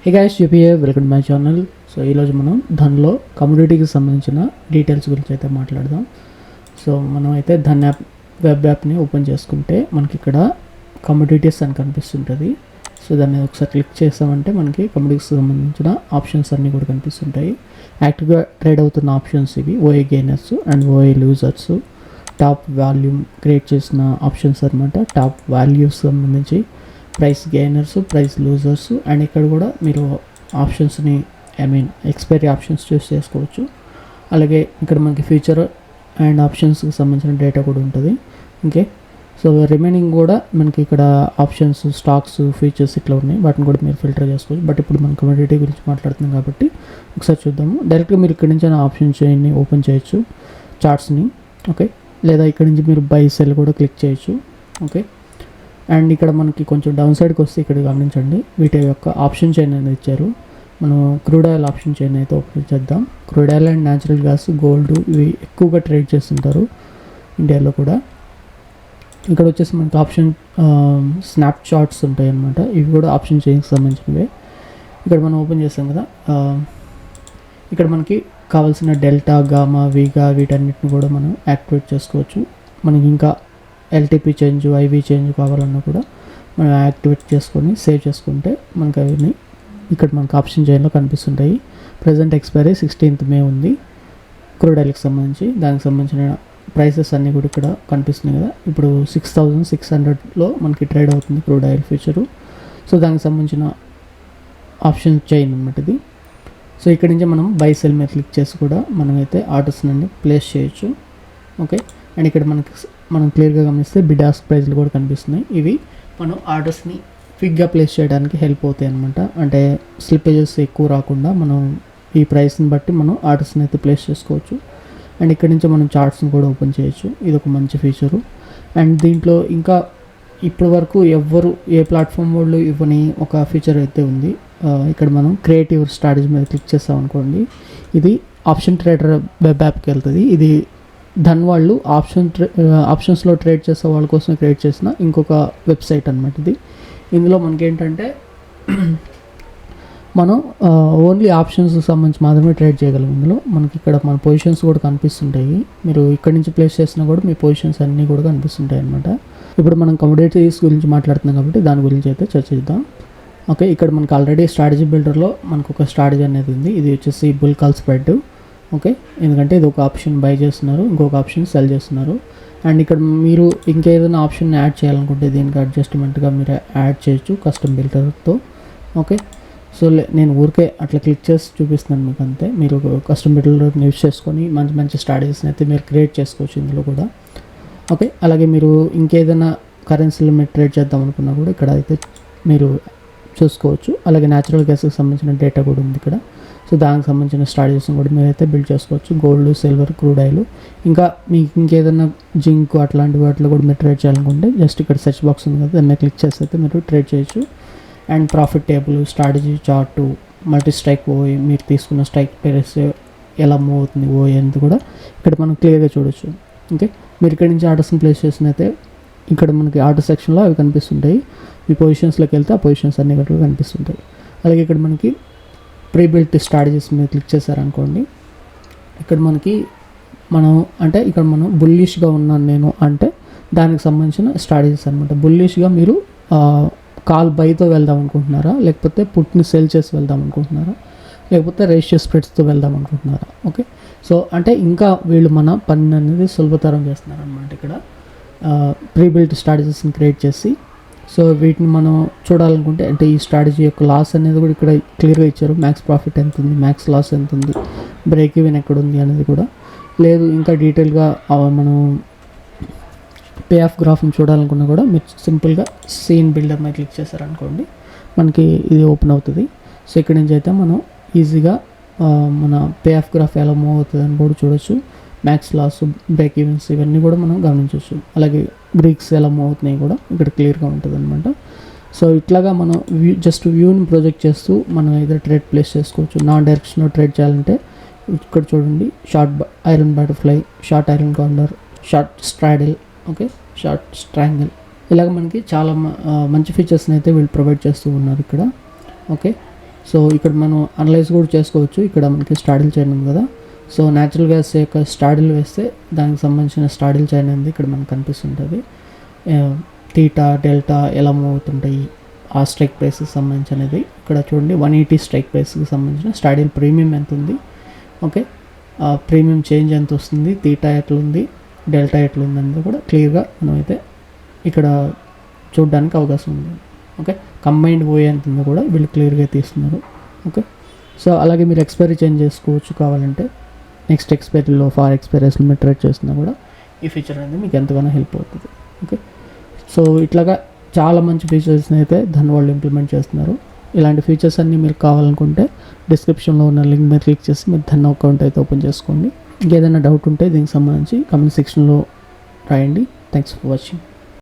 హే guys, యూపీఏ welcome to my channel. So ఈరోజు మనం ధన్లో కమ్యూనిటీకి సంబంధించిన డీటెయిల్స్ గురించి అయితే మాట్లాడదాం. సో మనం అయితే ధన్ యాప్ వెబ్ యాప్ని ఓపెన్ చేసుకుంటే మనకి ఇక్కడ కమ్యూనిటీస్ అని కనిపిస్తుంటుంది. సో దాన్ని ఒకసారి క్లిక్ చేసామంటే మనకి కమ్యూనిటీకి సంబంధించిన ఆప్షన్స్ అన్నీ కూడా కనిపిస్తుంటాయి. యాక్టివ్గా ట్రేడ్ అవుతున్న ఆప్షన్స్ ఇవి OI gainers and OI losers. Top volume create చేసిన ఆప్షన్స్ అనమాట. టాప్ వాల్యూస్ సంబంధించి price gainers, price losers, and ఇక్కడ కూడా మీరు ఆప్షన్స్ని ఎక్స్పైరీ ఆప్షన్స్ చూస్ చేసుకోవచ్చు. అలాగే ఇక్కడ మనకి ఫ్యూచర్ అండ్ ఆప్షన్స్కి సంబంధించిన డేటా కూడా ఉంటుంది. ఓకే, సో రిమైనింగ్ కూడా మనకి ఇక్కడ ఆప్షన్స్, స్టాక్స్, ఫీచర్స్ ఇట్లా ఉన్నాయి. వాటిని కూడా మీరు ఫిల్టర్ చేసుకోవచ్చు. బట్ ఇప్పుడు మనం కమ్యూనిటీ గురించి మాట్లాడుతున్నాం కాబట్టి ఒకసారి చూద్దాము. డైరెక్ట్గా మీరు ఇక్కడ నుంచి ఆప్షన్ చైన్ని ఓపెన్ చేయొచ్చు, చార్ట్స్ని. ఓకే, లేదా ఇక్కడ నుంచి మీరు బై సెల్ కూడా క్లిక్ చేయొచ్చు. ఓకే, అండ్ ఇక్కడ మనకి కొంచెం డౌన్ సైడ్కి వస్తే ఇక్కడ గమనించండి, వీటి యొక్క ఆప్షన్ చైన్ అనేది ఇచ్చారు. మనం క్రూడ్ ఆయిల్ ఆప్షన్ చైన్ అయితే ఓపెన్ చేద్దాం. Crude oil and natural gas, gold ఇవి ఎక్కువగా ట్రేడ్ చేస్తుంటారు ఇండియాలో కూడా. ఇక్కడ వచ్చేసి మనకి ఆప్షన్ స్నాప్ చార్ట్స్ ఉంటాయి అన్నమాట. ఇవి కూడా ఆప్షన్ చైన్కి సంబంధించినవే. ఇక్కడ మనం ఓపెన్ చేస్తాం కదా, ఇక్కడ మనకి కావాల్సిన డెల్టా, గామా, వీగా వీటన్నిటిని కూడా మనం యాక్టివేట్ చేసుకోవచ్చు. మనకి ఇంకా ఎల్టీపీ చేంజ్, ఐవీ చేంజ్ కావాలన్నా కూడా మనం యాక్టివేట్ చేసుకొని సేవ్ చేసుకుంటే మనకి అవన్నీ ఇక్కడ మనకు ఆప్షన్ చైన్లో కనిపిస్తుంటాయి. ప్రజెంట్ ఎక్స్పైరీ 16th May ఉంది క్రూడ్ ఆయిల్కి సంబంధించి. దానికి సంబంధించిన ప్రైసెస్ అన్నీ కూడా ఇక్కడ కనిపిస్తున్నాయి కదా. ఇప్పుడు 6600లో మనకి ట్రేడ్ అవుతుంది క్రూడ్ ఆయిల్ ఫ్యూచరు. సో దానికి సంబంధించిన ఆప్షన్ చైన్ అన్నమాట ఇది. సో ఇక్కడ నుంచి మనం బై సెల్ మీద క్లిక్ చేసి కూడా మనమైతే ఆర్డర్స్ అన్ని ప్లేస్ చేయొచ్చు. ఓకే, అండ్ ఇక్కడ మనం క్లియర్గా గమనిస్తే బిడ్ ఆస్క్ ప్రైస్లు కూడా కనిపిస్తున్నాయి. ఇవి మనం ఆర్డర్స్ని క్విక్గా ప్లేస్ చేయడానికి హెల్ప్ అవుతాయి అనమాట. అంటే స్లిప్పేజెస్ ఎక్కువ రాకుండా మనం ఈ ప్రైస్ని బట్టి మనం ఆర్డర్స్ని అయితే ప్లేస్ చేసుకోవచ్చు. అండ్ ఇక్కడ నుంచి మనం చార్ట్స్ని కూడా ఓపెన్ చేయొచ్చు. ఇది ఒక మంచి ఫీచరు. అండ్ దీంట్లో ఇంకా ఇప్పటి వరకు ఎవ్వరు ఏ ప్లాట్ఫామ్ వాళ్ళు ఇవ్వని ఒక ఫీచర్ అయితే ఉంది. ఇక్కడ మనం క్రియేటివ్ స్ట్రాటజీ మీద క్లిక్ చేస్తాం అనుకోండి, ఇది ఆప్షన్ ట్రేడర్ వెబ్ యాప్కి వెళ్తుంది. ఇది ధన్ వాళ్ళు ఆప్షన్స్లో ట్రేడ్ చేసే వాళ్ళ కోసం క్రియేట్ చేసిన ఇంకొక వెబ్సైట్ అనమాట ఇది. ఇందులో మనకేంటంటే మనం ఓన్లీ ఆప్షన్స్కి సంబంధించి మాత్రమే ట్రేడ్ చేయగలం. ఇందులో మనకి ఇక్కడ మన పొజిషన్స్ కూడా కనిపిస్తుంటాయి. మీరు ఇక్కడి నుంచి ప్లేస్ చేసినా కూడా మీ పొజిషన్స్ అన్నీ కూడా కనిపిస్తుంటాయి అనమాట. ఇప్పుడు మనం కమోడిటీస్ గురించి మాట్లాడుతున్నాం కాబట్టి దాని గురించి అయితే చర్చిద్దాం. ఓకే, ఇక్కడ మనకి ఆల్రెడీ స్ట్రాటజీ బిల్డర్లో మనకు ఒక స్ట్రాటజీ అనేది ఉంది. ఇది వచ్చేసి బుల్ కాల్ స్ప్రెడ్. ఓకే, ఎందుకంటే ఇది ఒక ఆప్షన్ బై చేస్తున్నారు, ఇంకొక ఆప్షన్ సెల్ చేస్తున్నారు. అండ్ ఇక్కడ మీరు ఇంకేదైనా ఆప్షన్ యాడ్ చేయాలనుకుంటే దీనికి అడ్జస్ట్మెంట్గా మీరు యాడ్ చేయొచ్చు కస్టమ్ బిల్డర్తో. ఓకే, సో నేను ఊరికే అట్లా క్లిక్ చేసి చూపిస్తున్నాను మీకు అంతే. మీరు కస్టమ్ బిల్డర్ని యూజ్ చేసుకొని మంచి మంచి స్ట్రాటజీస్ని అయితే మీరు క్రియేట్ చేసుకోవచ్చు ఇందులో కూడా. ఓకే, అలాగే మీరు ఇంకేదైనా కరెన్సీలో మీరు ట్రేడ్ చేద్దాం అనుకున్నా కూడా ఇక్కడ అయితే మీరు చూసుకోవచ్చు. అలాగే న్యాచురల్ గ్యాస్కి సంబంధించిన డేటా కూడా ఉంది ఇక్కడ. సో దానికి సంబంధించిన స్ట్రాటజీస్ని కూడా మీరైతే బిల్డ్ చేసుకోవచ్చు. గోల్డ్, సిల్వర్, క్రూడ్ ఆయిల్, ఇంకా మీకు ఇంకేదైనా జింక్ అట్లాంటి వాటిలో కూడా మీరు ట్రేడ్ చేయాలనుకుంటే జస్ట్ ఇక్కడ సెర్చ్ బాక్స్ ఉంది కదా, దాన్ని క్లిక్ చేస్తే అయితే మీరు ట్రేడ్ చేయొచ్చు. And profit table, strategy chart, multi strike OI, మీరు తీసుకున్న స్ట్రైక్ ప్రైస్ ఎలా మూవ్ అవుతుంది ఓఏ అనేది కూడా ఇక్కడ మనం క్లియర్గా చూడొచ్చు. ఓకే, మీరు ఇక్కడ నుంచి ఆర్డర్స్ని ప్లేస్ చేసినైతే ఇక్కడ మనకి ఆర్డర్ సెక్షన్లో అవి కనిపిస్తుంటాయి. మీ పొజిషన్స్లోకి వెళ్తే ఆ పొజిషన్స్ అన్ని కూడా కనిపిస్తుంటాయి. అలాగే ఇక్కడ మనకి ప్రీ బిల్ట్ స్ట్రాటజీస్ మీద క్లిక్ చేశారనుకోండి, ఇక్కడ మనం అంటే ఇక్కడ మనం బుల్లిష్గా ఉన్నాను నేను అంటే దానికి సంబంధించిన స్ట్రాటజీస్ అనమాట. బుల్లిష్గా మీరు కాల్ బైతో వెళ్దాం అనుకుంటున్నారా, లేకపోతే పుట్ని సెల్ చేసి వెళ్దాం అనుకుంటున్నారా, లేకపోతే రేషియో స్ప్రెడ్స్తో వెళ్దాం అనుకుంటున్నారా. ఓకే, సో అంటే ఇంకా వీళ్ళు మన పని అనేది సులభతరం చేస్తున్నారు అనమాట ఇక్కడ ప్రీ బిల్ట్ స్ట్రాటజీస్ని క్రియేట్ చేసి. సో వీటిని మనం చూడాలనుకుంటే అంటే ఈ స్ట్రాటజీ యొక్క లాస్ అనేది కూడా ఇక్కడ క్లియర్గా ఇచ్చారు. మ్యాక్స్ ప్రాఫిట్ ఎంత ఉంది, మ్యాక్స్ లాస్ ఎంత ఉంది, బ్రేక్ ఈవెన్ ఎక్కడ ఉంది అనేది కూడా లేదు. ఇంకా డీటెయిల్గా మనం పే ఆఫ్ గ్రాఫ్ని చూడాలనుకున్నా కూడా మీరు సింపుల్గా సీన్ బిల్డర్ మీద క్లిక్ చేశారనుకోండి, మనకి ఇది ఓపెన్ అవుతుంది. సో ఇక్కడి నుంచి అయితే మనం ఈజీగా మన పే ఆఫ్ గ్రాఫ్ ఎలా మూవ్ అవుతుంది అని కూడా చూడొచ్చు. మ్యాక్స్ లాస్, బ్రేక్ ఈవెన్స్ ఇవన్నీ కూడా మనం గమనించవచ్చు. అలాగే బ్రేక్స్ ఎలా మూవ్ అవుతున్నాయి కూడా ఇక్కడ క్లియర్గా ఉంటుంది అనమాట. సో ఇట్లాగా మనం జస్ట్ వ్యూని ప్రొజెక్ట్ చేస్తూ మనం ఏదో ట్రేడ్ ప్లేస్ చేసుకోవచ్చు. నాన్ డైరెక్షన్లో ట్రేడ్ చేయాలంటే ఇక్కడ చూడండి, short iron butterfly, short iron corner, short straddle, okay, short స్ట్రాంగిల్, ఇలాగ మనకి చాలా మంచి ఫీచర్స్ని అయితే వీళ్ళు ప్రొవైడ్ చేస్తూ ఉన్నారు ఇక్కడ. ఓకే, సో ఇక్కడ మనం అనలైజ్ కూడా చేసుకోవచ్చు. ఇక్కడ మనకి స్టాడిల్ చైన్ ఉంది కదా, సో న్యాచురల్ గ్యాస్ యొక్క స్టాడిల్ వేస్తే దానికి సంబంధించిన స్టాడిల్ చైన్ అనేది ఇక్కడ మనకు కనిపిస్తుంటుంది. థీటా డెల్టా ఎలా మూవ్ అవుతుంటాయి, ఆ స్ట్రైక్ ప్రైస్కి సంబంధించి అనేది ఇక్కడ చూడండి. 180 స్ట్రైక్ ప్రైస్కి సంబంధించిన స్టాడిల్ ప్రీమియం ఎంత ఉంది, ఓకే, ప్రీమియం చేంజ్ ఎంత వస్తుంది, థీటా ఎట్లుంది, డెల్టా ఎట్లుంది అనేది కూడా క్లియర్గా మనమైతే ఇక్కడ చూడడానికి అవకాశం ఉంది. ఓకే, కంబైన్డ్ ఓఏ ఎంత ఉందో కూడా వీళ్ళు క్లియర్గా తీస్తున్నారు. ఓకే, సో అలాగే మీరు ఎక్స్పైరీ చేంజ్ చేసుకోవచ్చు కావాలంటే. నెక్స్ట్ ఎక్స్పైరీలో ఫార్ ఎక్స్పైరీస్లో మీరు ట్రేడ్ చేస్తున్నా కూడా ఈ ఫీచర్ అనేది మీకు ఎంతగానో హెల్ప్ అవుతుంది. ఓకే, సో ఇట్లాగా చాలా మంచి ఫీచర్స్ని అయితే ధన్ వాళ్ళు ఇంప్లిమెంట్ చేస్తున్నారు. ఇలాంటి ఫీచర్స్ అన్నీ మీరు కావాలనుకుంటే డిస్క్రిప్షన్లో ఉన్న లింక్ మీద క్లిక్ చేసి మీరు ధన్ అకౌంట్ అయితే ఓపెన్ చేసుకోండి. ఇంకేదైనా డౌట్ ఉంటే దీనికి సంబంధించి కామెంట్ సెక్షన్లో రాయండి. Thanks for watching.